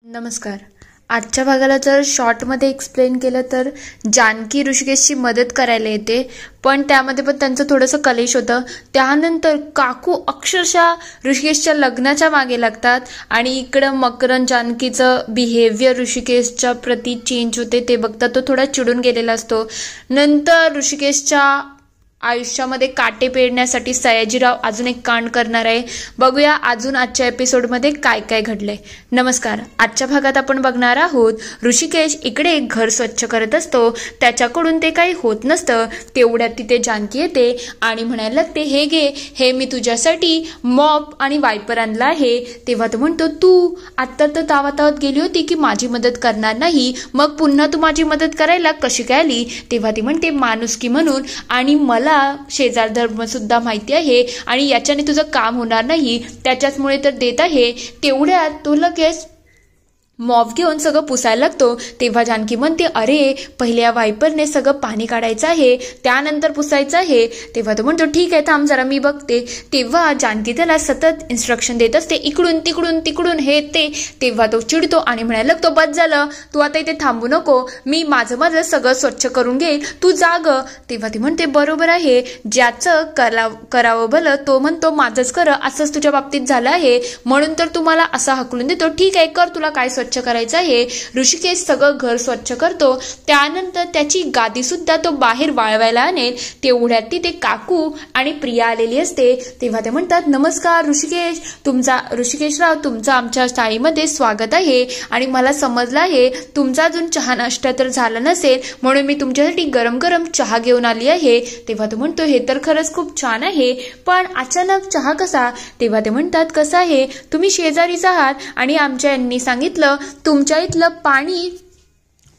नमस्कार. आजच्या भागाला जर शॉर्टमध्ये एक्सप्लेन केलं तर जानकी ऋषिकेशची मदत करायला येते, पण त्यामध्ये पण त्यांचं थोडंसं कलेश होतं. त्यानंतर काकू अक्षरशः ऋषिकेशच्या लग्नाच्या मागे लागतात आणि इकडं मकरंद जानकीचं बिहेवियर ऋषिकेशच्या प्रती चेंज होते ते बघता तो थोडा चिडून गेलेला असतो. नंतर ऋषिकेशच्या आयुष्यामध्ये काटे पेरण्यासाठी सयाजीराव अजून एक कांड करणार आहे. बघूया अजून आजच्या एपिसोडमध्ये काय काय घडलंय. नमस्कार. आजच्या भागात आपण बघणार आहोत ऋषिकेश इकडे घर स्वच्छ करत असतो, त्याच्याकडून ते काही होत नसतं. तेवढ्यात तिथे जानकी येते आणि म्हणायला लागते, हे घे, हे मी तुझ्यासाठी मॉप आणि वायपर आणला आहे. तेव्हा तो म्हणतो, तू आत्ता तर तावातावत गेली होती की माझी मदत करणार नाही, मग पुन्हा तू माझी मदत करायला कशी काय आली? तेव्हा ती म्हणते, माणुसकी म्हणून, आणि मला शेजार धर्म सुद्धा माहिती आहे आणि याच्याने तुझं काम होणार नाही, त्याच्याचमुळे तर देत आहे. तेवढ्यात तो लगेच मॉप घेऊन सगळं पुसायला लागतो. तेव्हा जानकी म्हणते, अरे पहिले या वायपरने सगळं पाणी काढायचं आहे, त्यानंतर पुसायचं आहे. तेव्हा तो म्हणतो, ठीक आहे, थांब जरा मी बघते. तेव्हा जानकी त्याला सतत इन्स्ट्रक्शन देत असते, इकडून तिकडून तिकडून हे ते. तेव्हा तो चिडतो आणि म्हणायला लागतो, बस झालं, तू आता इथे थांबू नको, मी माझं सगळं स्वच्छ करून घेईल, तू जाग. तेव्हा ती म्हणते, बरोबर आहे, ज्याचं करावं भलं तो म्हणतो माझंच कर, असंच तुझ्या बाबतीत झालं आहे, म्हणून तर तुम्हाला असं हकलून देतो. ठीक आहे, कर, तुला काय स्वच्छ करायचं आहे. ऋषिकेश सगळं घर स्वच्छ करतो. त्यानंतर त्याची गादी सुद्धा तो बाहेर वाळवायला आणेल. तेवढ्यात तिथे काकू आणि प्रिया आलेली असते. तेव्हा ते म्हणतात, नमस्कार ऋषिकेश, ऋषिकेशराव, तुमचं आमच्या शाळेमध्ये स्वागत आहे आणि मला समजलं आहे तुमचा अजून चहा नाश्ता तर झाला नसेल, म्हणून मी तुमच्यासाठी गरम गरम चहा घेऊन आली आहे. तेव्हा तो म्हणतो, हे तर खरंच खूप छान आहे, पण अचानक चहा कसा? तेव्हा ते म्हणतात, कसं आहे, तुम्ही शेजारीच आहात आणि आमच्या यांनी सांगितलं तुमच्या इथलं पाणी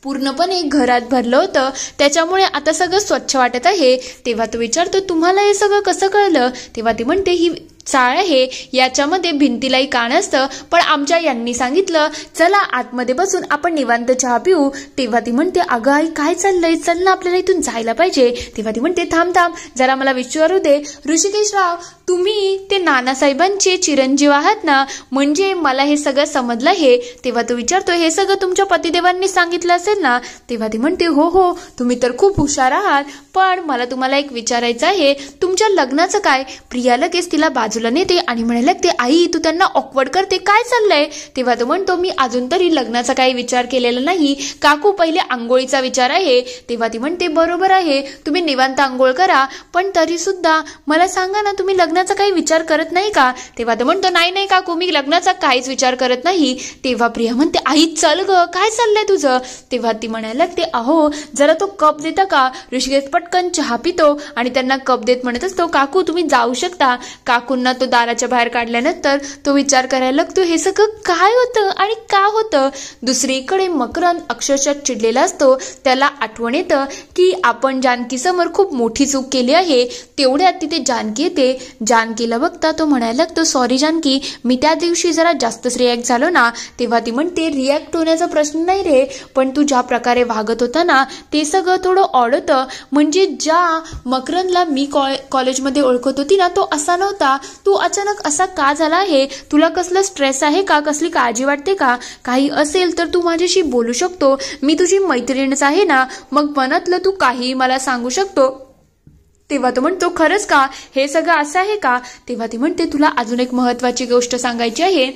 पूर्णपणे घरात भरलं होतं, त्याच्यामुळे आता सगळं स्वच्छ वाटत आहे. तेव्हा तो विचारतो, तुम्हाला हे सगळं कसं कळलं? तेव्हा ती म्हणते, ही चाळ आहे, याच्यामध्ये भिंतीलाही कान असतं, पण आमच्या यांनी सांगितलं चला आतमध्ये बसून आपण निवांत चहा पिऊ. तेव्हा ती म्हणते, अगं आई, काय चाललंय, चल ना, आपल्याला इथून जायला पाहिजे. तेव्हा ती म्हणते, थांब जरा मला विचारू दे, ऋषिकेशराव, तुम्ही ते नानासाहेबांचे चिरंजीव आहात ना, म्हणजे मला हे सगळं समजलं आहे. तेव्हा तो विचारतो, हे सगळं तुमच्या पतिदेवांनी सांगितलं असेल ना? तेव्हा ती म्हणते, हो, तुम्ही तर खूप हुशार आहात, पण मला तुम्हाला एक विचारायचं आहे, तुमच्या लग्नाचं काय? प्रिया लगेच तिला बाजूला नेते आणि म्हणायला लागते, आई, तू त्यांना ऑकवर्ड करते, काय चाललंय? तेव्हा तो म्हणतो, मी अजून तरी लग्नाचा काही विचार केलेला नाही काकू, पहिले आंघोळीचा विचार आहे. तेव्हा ती म्हणते, बरोबर आहे, तुम्ही निवांत आंघोळ करा, पण तरी सुद्धा मला सांगा ना, तुम्ही लग्नाचा काही विचार करत नाही का? तेव्हा तो म्हणतो, नाही काकू, मी लग्नाचा काहीच विचार करत नाही. तेव्हा प्रिया म्हणते, आई चल ग, काय चाललंय तुझं? तेव्हा ती म्हणायला लागते, अहो जरा तो कप देता का? ऋषिकेश पटकन चहा पितो आणि त्यांना कप देत म्हणत असतो, काकू तुम्ही जाऊ शकता. काकूंना तो दाराच्या बाहेर काढल्यानंतर तो विचार करायला लागतो, हे सगळं काय होतं आणि का होतं? दुसरीकडे मकरंद अक्षरशः चिडलेला असतो. त्याला आठवण येतं की आपण जानकी समोर खूप मोठी चूक केली आहे. तेवढ्यात तिथे जानकी येते. जानकीला बघता तो म्हणायला लागतो, सॉरी जानकी, मी त्या दिवशी जरा जास्तच रिॲक्ट झालो ना. तेव्हा ती म्हणते, रिॲक्ट होण्याचा प्रश्न नाही रे, पण तू ज्या प्रकारे वागत होता ना, ते सगळं थोडं ऑड होतं. म्हणजे ज्या मकरंदला मी कॉलेजमध्ये ओळखत होती ना, तो असा नव्हता. तू अचानक असा का झाला आहे? तुला कसलं स्ट्रेस आहे का? कसली काळजी वाटते का? काही असेल तर तू माझ्याशी बोलू शकतो, मी तुझी मैत्रीणच आहे ना, मग मनातलं तू काही मला सांगू शकतो. तेव्हा तो म्हणतो, खरंच का? हे सगळं असं आहे का? तेव्हा ती म्हणते, तुला अजून एक महत्वाची गोष्ट सांगायची आहे.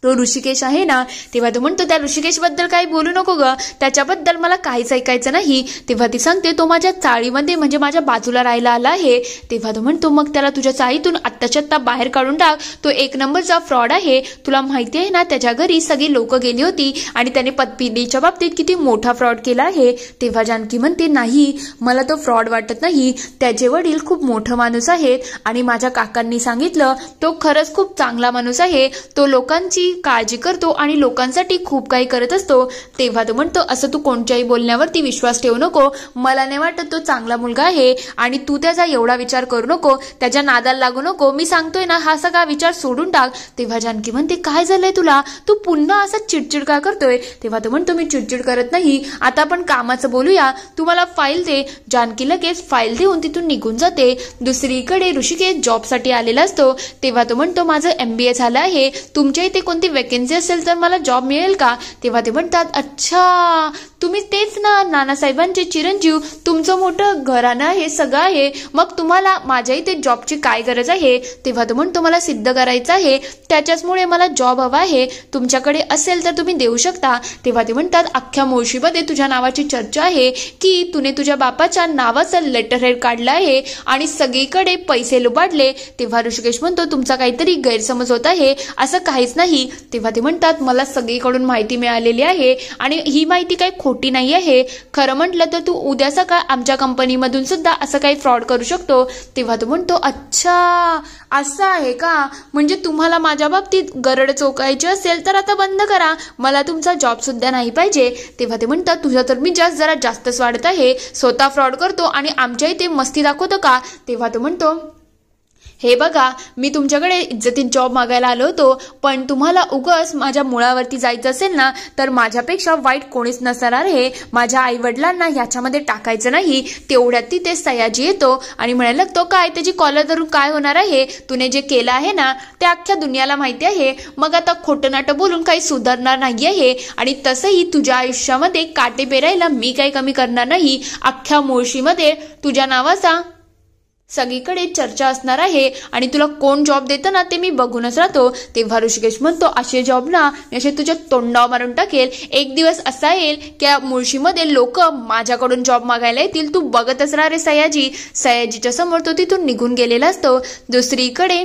तो ऋषिकेश आहे ना. तेव्हा तो म्हणतो, त्या ऋषिकेश बद्दल काही बोलू नको ग, त्याच्याबद्दल मला काहीच ऐकायचं नाही. तेव्हा ती सांगते, तो माझ्या चाळीमध्ये म्हणजे माझ्या बाजूला राहायला आला आहे. तेव्हा तो म्हणतो, मग त्याला तुझ्या चाळीतून आत्ताच्या आत्ता बाहेर काढून टाक, तो एक नंबरचा फ्रॉड आहे. तुला माहिती आहे ना, त्याच्या घरी सगळी लोक गेली होती आणि त्याने पत्नीच्या बाबतीत किती मोठा फ्रॉड केला आहे. तेव्हा जानकी म्हणते, नाही, मला तो फ्रॉड वाटत नाही, त्याचे वडील खूप मोठं माणूस आहेत आणि माझ्या काकांनी सांगितलं तो खरंच खूप चांगला माणूस आहे, तो लोकांची काळजी करतो आणि लोकांसाठी खूप काही करत असतो. तेव्हा तो म्हणतो, असं तू कोणत्याही बोलण्यावरती विश्वास ठेवू नको, मला नाही वाटत तो चांगला मुलगा आहे आणि तू त्याचा एवढा विचार करू नको, त्याच्या नादाला लागू नको, मी सांगतोय ना हा सगळा विचार सोडून टाक. तेव्हा जानकी म्हणते काय झालंय तुला, तू पुन्हा असं चिडचिड का करतोय. तेव्हा तो म्हणतो मी चिडचिड करत नाही, आता आपण कामाचं बोलूया, तू मला फाईल दे. जानकी लगेच फाईल देऊन तिथून निघून जाते. दुसरीकडे ऋषिकेश जॉबसाठी आलेला असतो. तेव्हा तो म्हणतो माझं MBA झालं आहे, तुमच्या इथे कोणती वॅकन्सी असेल तर मला जॉब मिळेल का. तेव्हा ते म्हणतात अच्छा तुम्ही तेच ना नानासाहेबांचे चिरंजीव, तुमचं मोठं घराणं आहे, सगळं आहे, मग तुम्हाला माझ्या इथे जॉबची काय गरज आहे. तेव्हा तो म्हणतो मला सिद्ध करायचं आहे, त्याच्याचमुळे मला जॉब हवा आहे, तुमच्याकडे असेल तर तुम्ही देऊ शकता. तेव्हा ते म्हणतात अख्ख्या मुळशीमध्ये तुझ्या नावाची चर्चा आहे की तुने तुझ्या बापाच्या नावाचं लेटर हेड काढलं आहे आणि सगळीकडे पैसे लुबाडले. तेव्हा ऋषिकेश म्हणतो तुमचा काहीतरी गैरसमज होत आहे, असं काहीच नाही. तेव्हा ते म्हणतात मला सगळीकडून माहिती मिळालेली आहे आणि ही माहिती काही खोटी नाही आहे, खरं म्हटलं तर तू उद्या सकाळ आमच्या कंपनीमधून सुद्धा असं काही फ्रॉड करू शकतो. तेव्हा तो म्हणतो अच्छा असं आहे का, म्हणजे तुम्हाला माझ्या बाबतीत गरड चोकायची असेल तर आता बंद करा, मला तुमचा जॉब सुद्धा नाही पाहिजे. तेव्हा ते म्हणतात तुझा तर मी जरा जास्तच वाढत आहे, स्वतः फ्रॉड करतो आणि आमच्या इथे मस्ती दाखवतो का. तेव्हा तो म्हणतो हे बघा मी तुमच्याकडे इज्जतीत जॉब मागायला आलो होतो, पण तुम्हाला उगाच माझ्या मुळावरती जायचं असेल ना तर माझ्यापेक्षा वाईट कोणीच नसणार आहे. माझ्या आई वडिलांना ह्याच्यामध्ये टाकायचं नाही. तेवढ्यात तिथे सयाजी येतो आणि म्हणायला लागतो काय त्याची कॉलर धरून काय होणार आहे, तुने जे केलं आहे ना ते अख्ख्या दुनियाला माहिती आहे, मग आता खोटं नाटं बोलून काही सुधारणार नाही आहे आणि तसंही तुझ्या आयुष्यामध्ये काटे पेरायला मी काही कमी करणार नाही. अख्ख्या मुळशीमध्ये तुझ्या नावाचा सगळीकडे चर्चा असणार आहे आणि तुला कोण जॉब देतं ना ते मी बघूनच राहतो. तेव्हा ऋषिकेश म्हणतो असे जॉब ना मी असे तुझ्या तोंडावर मारून टाकेल. एक दिवस असा येईल की मुळशीमध्ये लोक माझ्याकडून जॉब मागायला येतील, तू बघतच राहा रे सयाजी. सयाजीच्या समोर तो तिथून निघून गेलेला असतो. दुसरीकडे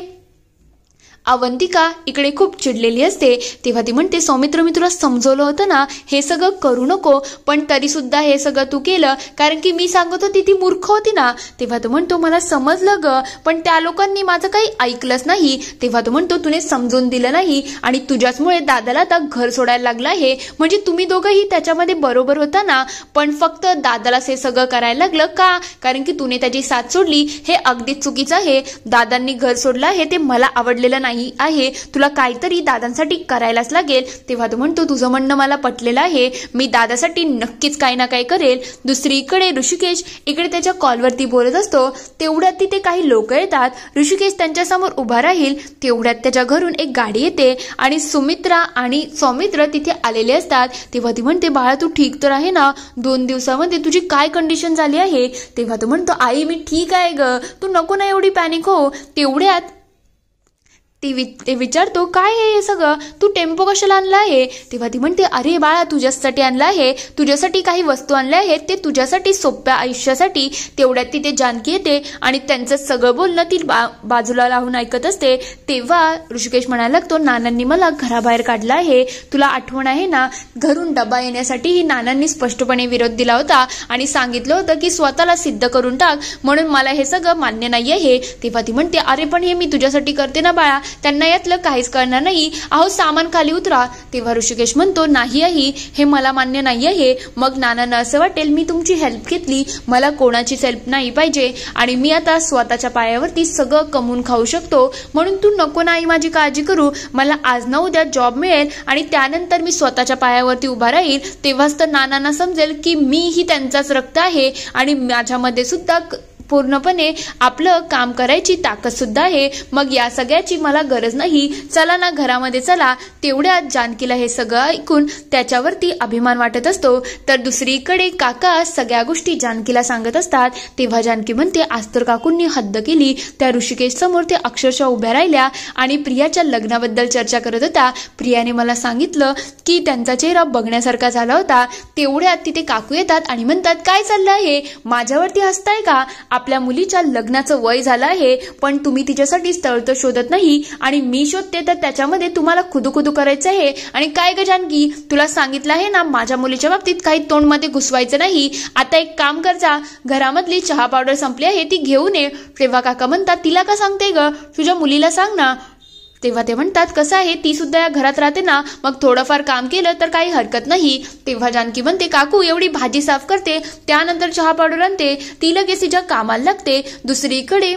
अवंतिका इकडे खूप चिडलेली असते. तेव्हा ती म्हणते सौमित्र मी तुला समजवलं होतं ना हे सगळं करू नको, पण तरी सुद्धा हे सगळं तू केलं कारण की मी सांगत होती ती मूर्ख होती ना. तेव्हा तो म्हणतो मला समजलं ग, पण त्या लोकांनी माझं काही ऐकलंच नाही. तेव्हा तो म्हणतो तुने समजून दिलं नाही आणि तुझ्याचमुळे दादाला आता घर सोडायला लागलं आहे, म्हणजे तुम्ही दोघंही त्याच्यामध्ये बरोबर होता ना, पण फक्त दादालाच हे सगळं करायला लागलं का कारण की तुने त्याची साथ सोडली. हे अगदीच चुकीचं आहे. दादांनी घर सोडलं आहे ते मला आवडलेलं नाही आहे, तुला काहीतरी दादांसाठी करायलाच लागेल. तेव्हा तो म्हणतो तुझं म्हणणं मला पटलेलं आहे, मी दादासाठी नक्कीच काही ना काही करेल. दुसरीकडे ऋषिकेश इकडे त्याच्या कॉलवरती बोलत असतो. तेवढ्यात तिथे काही लोक येतात. ऋषिकेश त्यांच्यासमोर उभा राहील तेवढ्यात त्याच्या घरून एक गाडी येते आणि सुमित्रा आणि सौमित्र तिथे आलेले असतात. तेव्हा ती म्हणते बाळा तू ठीक तर आहे ना, 2 दिवसामध्ये तुझी काय कंडिशन झाली आहे. तेव्हा तो म्हणतो आई मी ठीक आहे ग, तू नको ना एवढी पॅनिक हो. तेवढ्यात ते विचारतो काय आहे हे सगळं, तू टेम्पो कशाला आणला आहे. तेव्हा ती म्हणते अरे बाळा तुझ्यासाठी आणला आहे, तुझ्यासाठी काही वस्तू आणल्या आहेत, ते तुझ्यासाठी सोप्या आयुष्यासाठी. तेवढ्यात तिथे जानकी येते आणि त्यांचं सगळं बोलणं ती बाजूला लावून ऐकत असते. तेव्हा ऋषिकेश म्हणायला लागतो नानांनी मला घराबाहेर काढला आहे, तुला आठवण आहे ना घरून डबा येण्यासाठीही नानांनी स्पष्टपणे विरोध दिला होता आणि सांगितलं होतं की स्वतःला सिद्ध करून टाक, म्हणून मला हे सगळं मान्य नाही आहे. तेव्हा ती म्हणते अरे पण हे मी तुझ्यासाठी करते ना बाळा, त्यांना यातलं काहीच करणार नाही, अहो सामान खाली उतरा. तेव्हा ऋषिकेश म्हणतो नाही आई हे मला मान्य नाही आहे, मग नानांना असं वाटेल मी तुमची हेल्प घेतली, मला कोणाचीच हेल्प नाही पाहिजे आणि मी आता स्वतःच्या पायावरती सगळं कमवून खाऊ शकतो, म्हणून तू नको नाही माझी काळजी करू, मला आज ना उद्या जॉब मिळेल आणि त्यानंतर मी स्वतःच्या पायावरती उभा राहील, तेव्हाच तर नानांना समजेल की मीही त्यांचाच रक्त आहे आणि माझ्यामध्ये सुद्धा पूर्णपणे आपलं काम करायची ताकद सुद्धा आहे, मग या सगळ्याची मला गरज नाही, चला ना घरामध्ये चला. तेवढ्यात जानकीला हे सगळं ऐकून त्याच्यावरती अभिमान वाटत असतो. तर दुसरीकडे काका सगळ्या गोष्टी जानकीला सांगत असतात. तेव्हा जानकी म्हणते आज तर काकूंनी हद्द केली. त्या ऋषिकेश समोर ते अक्षरशः उभ्या राहिल्या आणि प्रियाच्या लग्नाबद्दल चर्चा करत होता. प्रियाने मला सांगितलं की त्यांचा चेहरा बघण्यासारखा झाला होता. तेवढ्यात तिथे काकू येतात आणि म्हणतात काय चाललं आहे, माझ्यावरती हसताय का, आपल्या मुलीच्या लग्नाचं वय झालं आहे पण तुम्ही तिच्यासाठी स्थळ तर शोधत नाही आणि मी शोधते तर त्याच्यामध्ये तुम्हाला खुदुखुदू करायचं आहे. आणि काय ग जानकी तुला सांगितलं आहे ना माझ्या मुलीच्या बाबतीत काही तोंडमध्ये घुसवायचं नाही, आता एक काम कर जा घरामधली चहा पावडर संपली आहे ती घेऊन ये. तेव्हा काका म्हणतात तिला का सांगते ग, तुझ्या मुलीला सांग ना. तेव्हा ते म्हणतात कसं आहे ती सुद्धा या घरात राहते ना, मग थोडंफार काम केलं तर काही हरकत नाही. तेव्हा जानकी म्हणते काकू एवढी भाजी साफ करते त्यानंतर चहा पावडर आणते, ती लगेच तिच्या कामाला लागते. दुसरीकडे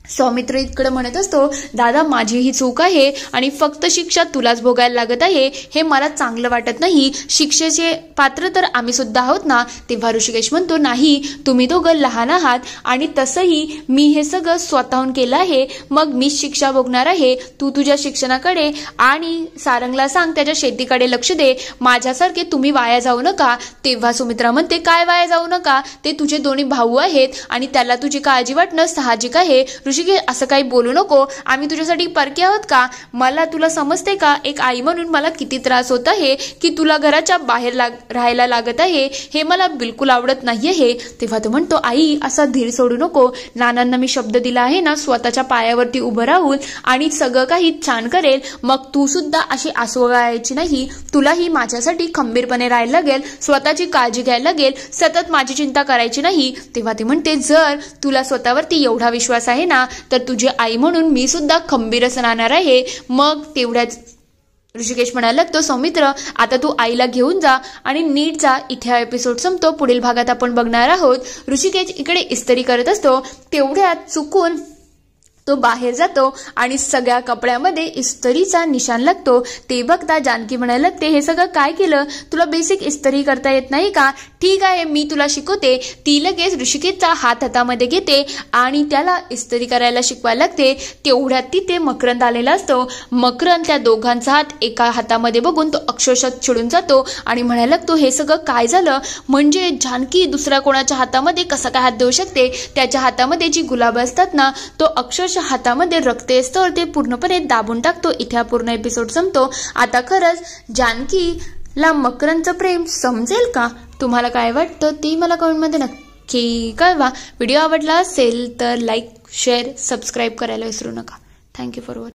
सौमित्र इकडे म्हणत असतो, दादा माझी ही चूक आहे आणि फक्त शिक्षा तुलाच भोगायला लागत आहे, हे मला चांगलं वाटत नाही, शिक्षेचे पात्र तर आम्ही सुद्धा आहोत ना. तेव्हा ऋषिकेश म्हणतो, नाही तुम्ही दोघं लहान आहात आणि तसंही मी हे सगळं स्वतःहून केलं आहे, मग मीच शिक्षा भोगणार आहे. तू तुझ्या शिक्षणाकडे आणि सारंगला सांग त्याच्या शेतीकडे लक्ष दे, माझ्यासारखे तुम्ही वाया जाऊ नका. तेव्हा सुमित्रा म्हणते, काय वाया जाऊ नका, ते तुझे दोन्ही भाऊ आहेत आणि त्याला तुझी काळजी वाटणं साहजिक आहे. ऋषिकेश असं काही बोलू नको, आम्ही तुझ्यासाठी परके आहोत का. मला तुला समजते का, एक आई म्हणून मला किती त्रास होत आहे की तुला घराच्या बाहेर राहायला लागत आहे, हे मला बिलकुल आवडत नाही आहे. तेव्हा तो म्हणतो, आई असा धीर सोडू नको, नानांना मी शब्द दिला आहे ना स्वतःच्या पायावरती उभं राहून आणि सगळं काही छान करेल, मग तू सुद्धा अशी आसवगायची नाही, तुलाही माझ्यासाठी खंबीरपणे राहायला लागेल, स्वतःची काळजी घ्यायला लागेल, सतत माझी चिंता करायची नाही. तेव्हा ती म्हणते, जर तुला स्वतःवरती एवढा विश्वास आहे ना तर तुझी आई म्हणून मी सुद्धा खंबीरच राहणार आहे. मग तेवढ्याच ऋषिकेश म्हणायला लागतो, सौमित्र आता तू आईला घेऊन जा आणि नीट जा. इथे हा एपिसोड संपतो. पुढील भागात आपण बघणार आहोत ऋषिकेश इकडे इस्त्री करत असतो, तेवढ्यात चुकून तो बाहेर जातो आणि सगळ्या कपड्यामध्ये इस्त्रीचा निशाण लागतो. ते बघता जानकी म्हणायला लागते, हे सगळं काय केलं, तुला बेसिक इस्त्री करता येत नाही का. ठीक आहे मी तुला शिकवते. ती लगेच ऋषिकेशचा हात हातामध्ये घेते आणि त्याला इस्त्री करायला शिकवायला लागते. तेवढ्यात तिथे मकरंद आलेला असतो. मकरंद त्या दोघांचा हात एका हातामध्ये बघून तो अक्षरशः चिडून जातो आणि म्हणायला लागतो, हे सगळं काय झालं, म्हणजे जानकी दुसऱ्या कोणाच्या हातामध्ये कसा काय हात देऊ शकते. त्याच्या हातामध्ये जी गुलाब असतात ना, तो अक्षरशः हातामध्ये रक्त असतं, ते पूर्णपणे दाबून टाकतो. इथे हा पूर्ण एपिसोड संपतो. आता खरंच जानकीला मकरंदचं प्रेम समजेल का, तुम्हाला काय वाटतं ते मला कमेंटमध्ये नक्की कळवा. व्हिडिओ आवडला असेल तर लाईक शेअर सबस्क्राईब करायला विसरू नका. Thank you for watching.